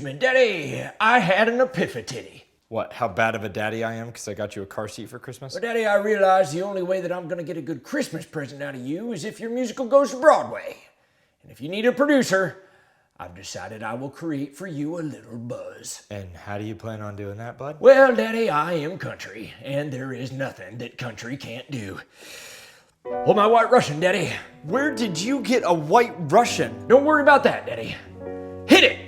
me, Daddy. I had an epiphany. What, how bad of a daddy I am because I got you a car seat for Christmas? Well, Daddy, I realize the only way that I'm going to get a good Christmas present out of you is if your musical goes to Broadway. And if you need a producer, I've decided I will create for you a little buzz. And how do you plan on doing that, bud? Well, Daddy, I am country, and there is nothing that country can't do. Hold my White Russian, Daddy. Where did you get a White Russian? Don't worry about that, Daddy. Hit it!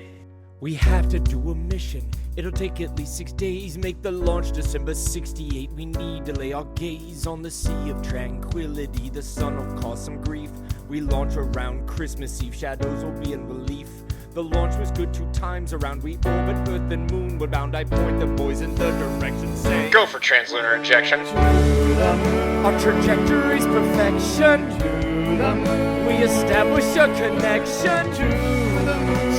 We have to do a mission. It'll take at least 6 days. Make the launch December 68. We need to lay our gaze on the sea of tranquility. The sun will cause some grief. We launch around Christmas Eve. Shadows will be in relief. The launch was good 2 times around. We orbit Earth and Moon. We're bound. I point the boys in the direction. Say, go for translunar injection. our trajectory's perfection. We establish a connection.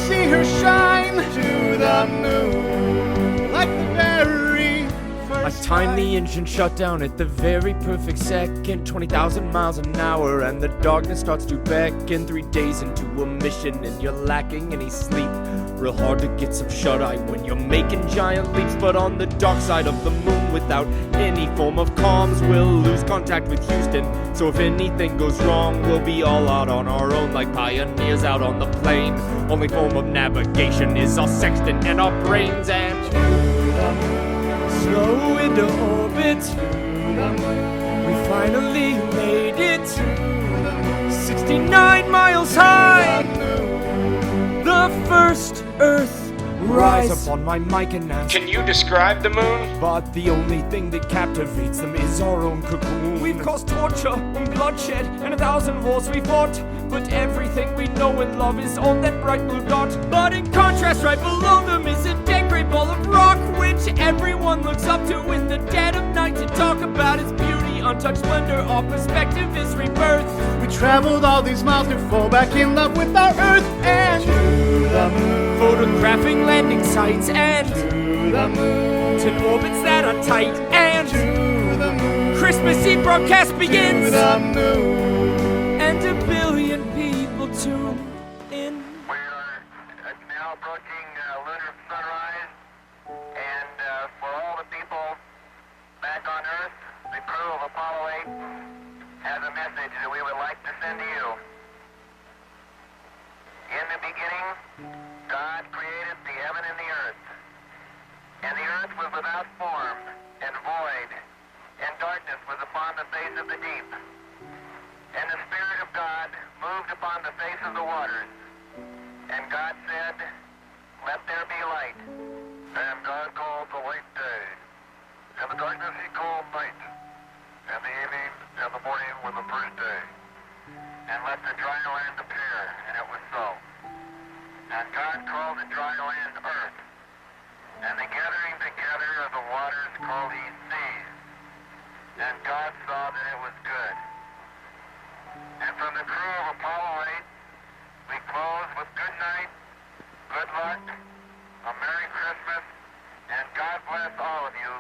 See her shine to the moon like the very I first timed the time. engine shut down at the very perfect second. 20,000 miles an hour and the darkness starts to beckon. 3 days into a mission and you're lacking any sleep. Real hard to get some shut-eye when you're making giant leaps. But on the dark side of the moon, without any form of comms, we'll lose contact with Houston. So if anything goes wrong, we'll be all out on our own like pioneers out on the plain. Only form of navigation is our sextant and our brains. And slow into orbit, we finally made it. 69 miles high, the first Earth rise upon my mic and ask. Can you describe the moon? But the only thing that captivates them is our own cocoon. We've caused torture and bloodshed and 1,000 wars we fought. But everything we know and love is on that bright blue dot. But in contrast, right below them is a dead great ball of rock, which everyone looks up to in the dead of night to talk about its beauty, untouched splendor. Our perspective is rebirth. We traveled all these miles to fall back in love with our Earth and to the moon, Photographing landing sites and to the moon, 10 orbits that are tight. And to the moon, Christmas Eve broadcast to begins. the moon. And 1 billion people tune in. We are now approaching lunar sunrise, and for all the people back on Earth, the crew of Apollo 8 has a message that we would like to send to you. In the beginning, God created the heaven and the earth. And the earth was without form and void, and darkness was upon the face of the deep. And the Spirit of God moved upon the face of the waters. And God said, let there be light. And God called the light day. And the darkness he called night. And the evening and the morning were the first day. And let the dry land appear. And it was so. And God called the dry land earth. And the gathering together of the waters called he seas. And God saw that it was good. And from the crew of Apollo 8, we close with good night, good luck, a Merry Christmas, and God bless all of you.